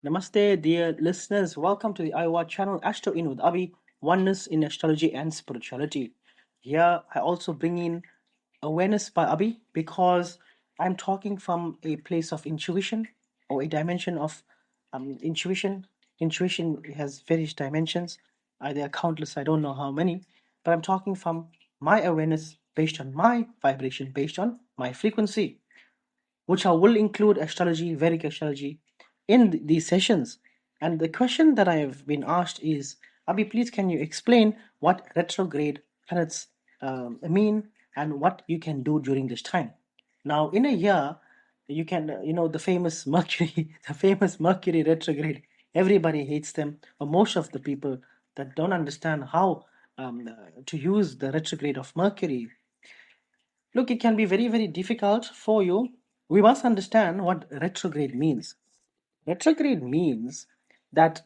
Namaste, dear listeners. Welcome to the Iowa channel Astro In with Abhi, Oneness in Astrology and Spirituality. Here, I also bring in awareness by Abhi because I'm talking from a place of intuition or a dimension of intuition. Intuition has various dimensions. There are countless, I don't know how many, but I'm talking from my awareness based on my vibration, based on my frequency, which I will include astrology, Vedic astrology, in these sessions. And the question that I have been asked is, Abhi, please can you explain what retrograde planets mean and what you can do during this time? Now, in a year, you can, the famous Mercury, the famous Mercury retrograde. Everybody hates them, or most of the people that don't understand how to use the retrograde of Mercury. Look, it can be very, very difficult for you. We must understand what retrograde means. Retrograde means that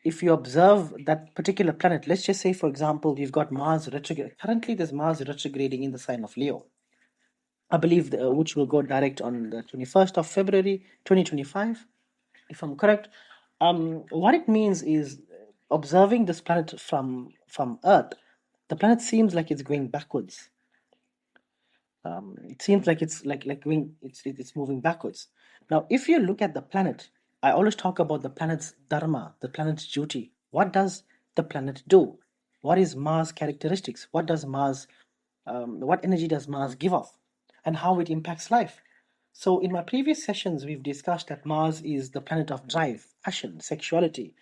if you observe that particular planet, let's just say, for example, you've got Mars retrograde. Currently, there's Mars retrograding in the sign of Leo. I believe which will go direct on the 21st of February 2025, if I'm correct. What it means is observing this planet from Earth, the planet seems like it's going backwards. It seems like it's going it's moving backwards. Now, if you look at the planet, I always talk about the planet's dharma, the planet's duty. What does the planet do? What is Mars' characteristics? What energy does Mars give off, and how it impacts life? So, in my previous sessions, we've discussed that Mars is the planet of drive, passion, sexuality.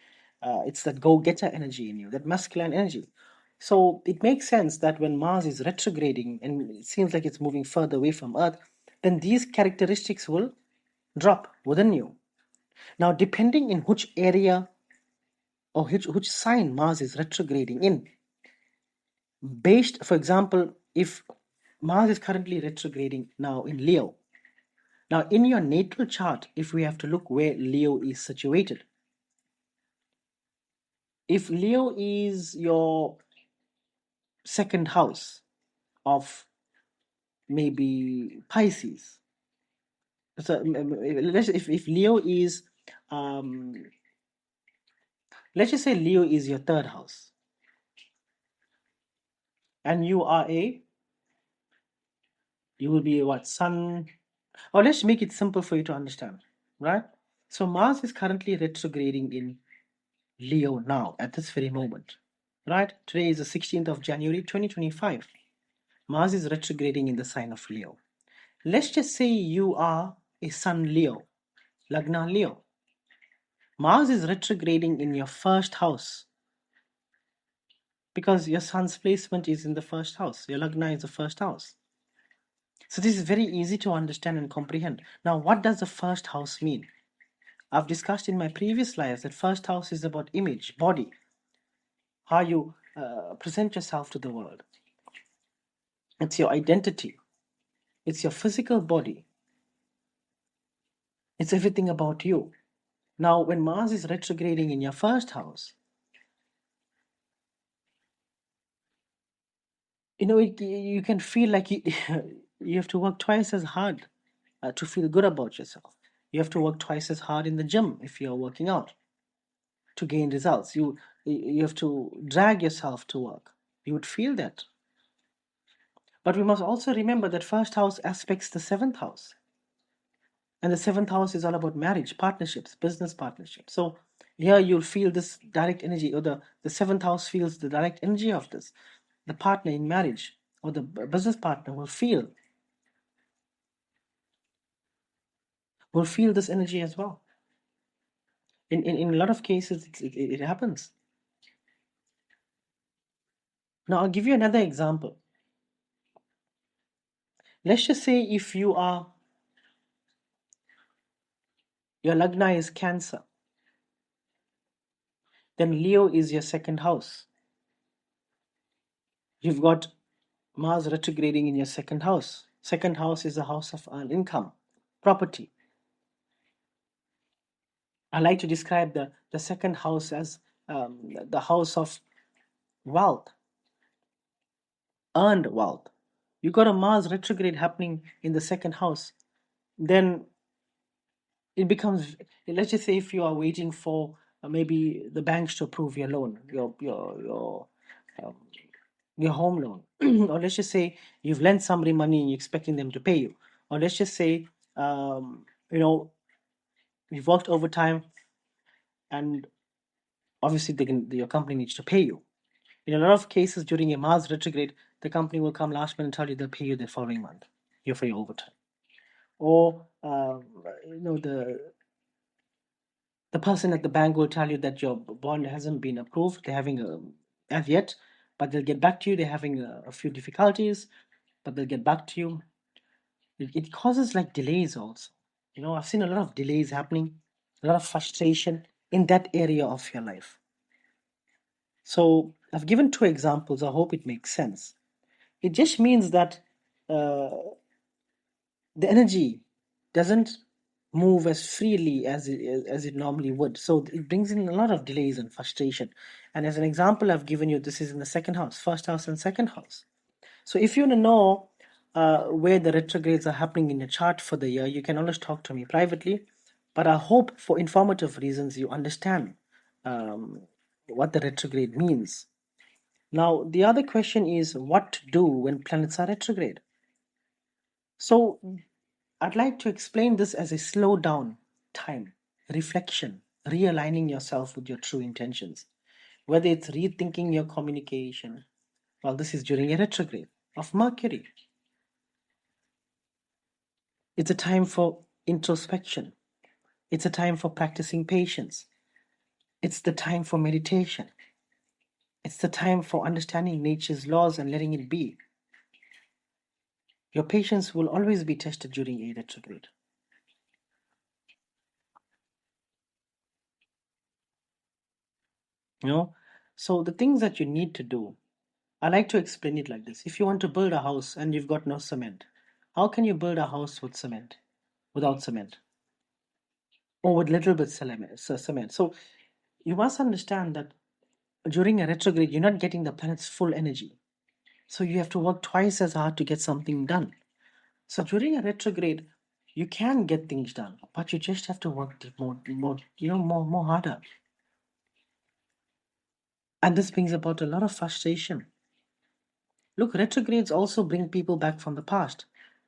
It's that go-getter energy in you, that masculine energy. So it makes sense that when Mars is retrograding and it seems like it's moving further away from Earth, then these characteristics will drop within you. Now, depending in which area or which sign Mars is retrograding in, based, for example, if Mars is currently retrograding now in Leo. Now, in your natal chart, if we have to look where Leo is situated, if Leo is your second house of maybe Pisces, so if Leo is um let's just say Leo is your third house and you will be what, sun, or let's make it simple for you to understand, right? So Mars is currently retrograding in Leo now at this very moment, right? Today is the 16th of January 2025. Mars is retrograding in the sign of Leo. Let's just say you are a sun Leo, Lagna Leo. Mars is retrograding in your first house because your sun's placement is in the first house. Your Lagna is the first house. So this is very easy to understand and comprehend. Now, what does the first house mean? I've discussed in my previous lives that first house is about image, body, how you present yourself to the world. It's your identity. It's your physical body. It's everything about you. Now, when Mars is retrograding in your first house, you can feel like you have to work twice as hard to feel good about yourself. You have to work twice as hard in the gym if you're working out to gain results. You have to drag yourself to work. You would feel that. But we must also remember that first house aspects the seventh house. And the seventh house is all about marriage, partnerships, business partnerships. So here you'll feel this direct energy, or the seventh house feels the direct energy of this. The partner in marriage or the business partner will feel this energy as well. In a lot of cases, it happens. Now, I'll give you another example. Let's just say if your Lagna is Cancer, then Leo is your second house. You've got Mars retrograding in your second house. Second house is the house of income, property. I like to describe the second house as the house of wealth, earned wealth. You got a Mars retrograde happening in the second house, then it becomes, let's just say if you are waiting for maybe the banks to approve your loan, um, your home loan, or let's just say you've lent somebody money and you're expecting them to pay you, or let's just say you know you've worked overtime and obviously your company needs to pay you. In a lot of cases during a Mars retrograde, the company will come last minute and tell you they'll pay you the following month, you for your overtime. Or the person at the bank will tell you that your bond hasn't been approved. They're having as yet, but they'll get back to you. They're having a few difficulties, but they'll get back to you. It causes like delays also. I've seen a lot of delays happening, a lot of frustration in that area of your life. So I've given two examples. I hope it makes sense. It just means that uh, the energy doesn't move as freely as it normally would. So it brings in a lot of delays and frustration. And as an example, I've given you this is in the second house, first house and second house. So if you want to know where the retrogrades are happening in your chart for the year, you can always talk to me privately. But I hope for informative reasons you understand um, what the retrograde means. Now, the other question is what to do when planets are retrograde. So I'd like to explain this as a slow down time, reflection, realigning yourself with your true intentions. Whether it's rethinking your communication, well, this is during a retrograde of Mercury. It's a time for introspection. It's a time for practicing patience. It's the time for meditation. It's the time for understanding nature's laws and letting it be. Your patience will always be tested during a retrograde. You know, so the things that you need to do, I like to explain it like this. If you want to build a house and you've got no cement, how can you build a house with cement, without cement, or with little bit cement? So you must understand that during a retrograde, you're not getting the planet's full energy. So you have to work twice as hard to get something done. So during a retrograde, you can get things done, but you just have to work more harder. And this brings about a lot of frustration. Look, retrogrades also bring people back from the past,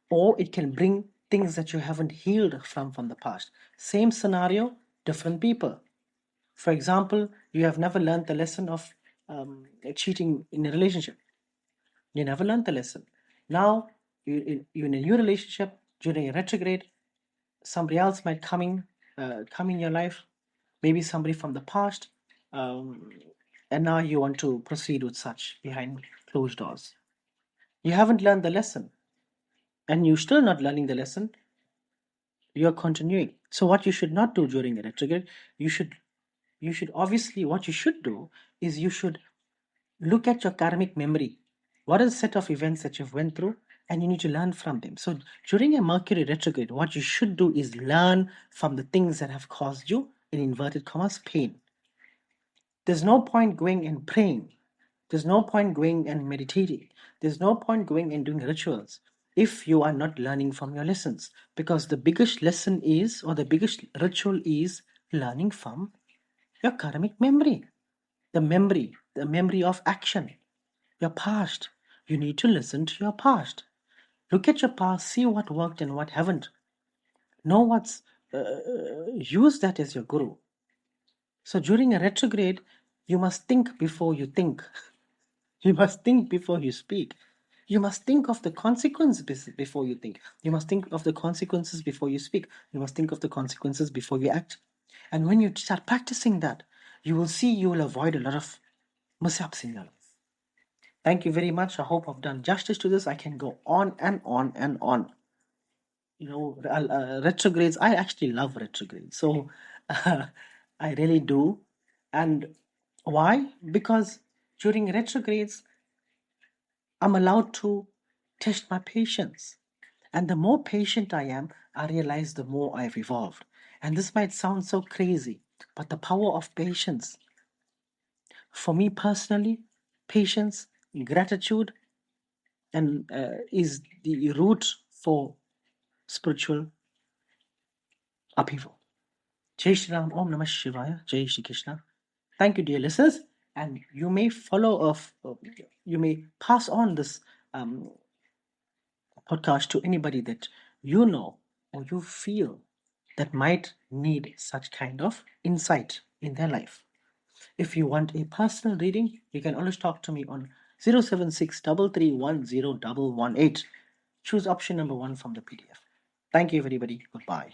or it can bring things that you haven't healed from the past. Same scenario, different people. For example, you have never learned the lesson of cheating in a relationship. You never learned the lesson. Now, you're in a new relationship during a retrograde. Somebody else might come in your life, maybe somebody from the past, um, and now you want to proceed with such behind closed doors. You haven't learned the lesson, and you're still not learning the lesson. You're continuing. So what you should not do during a retrograde, you should obviously what you should do is you should look at your karmic memory. What is a set of events that you've went through, and you need to learn from them. So during a Mercury retrograde, what you should do is learn from the things that have caused you, in inverted commas, pain. There's no point going and praying. There's no point going and meditating. There's no point going and doing rituals if you are not learning from your lessons. Because the biggest lesson is, or the biggest ritual is, learning from your karmic memory. The memory of action. Your past. You need to listen to your past. Look at your past, see what worked and what haven't. Know what's use that as your guru. So during a retrograde, you must think before you think. You must think before you speak. You must think of the consequences before you think. You must think of the consequences before you speak. You must think of the consequences before you act. And when you start practicing that, you will see you will avoid a lot of mishaps in your life. Thank you very much. I hope I've done justice to this. I can go on and on and on. Retrogrades, I actually love retrogrades. So I really do. And why? Because during retrogrades, I'm allowed to test my patience. And the more patient I am, I realize the more I've evolved. And this might sound so crazy, but the power of patience, for me personally, patience, gratitude, and is the root for spiritual upheaval. Jai Shri Ram, Om Namah Shivaya, Jai Shri Krishna. Thank you, dear listeners, and you may you may pass on this um, podcast to anybody that you know or you feel that might need such kind of insight in their life. If you want a personal reading, you can always talk to me on 076 Choose option number 1 from the PDF. Thank you, everybody. Goodbye.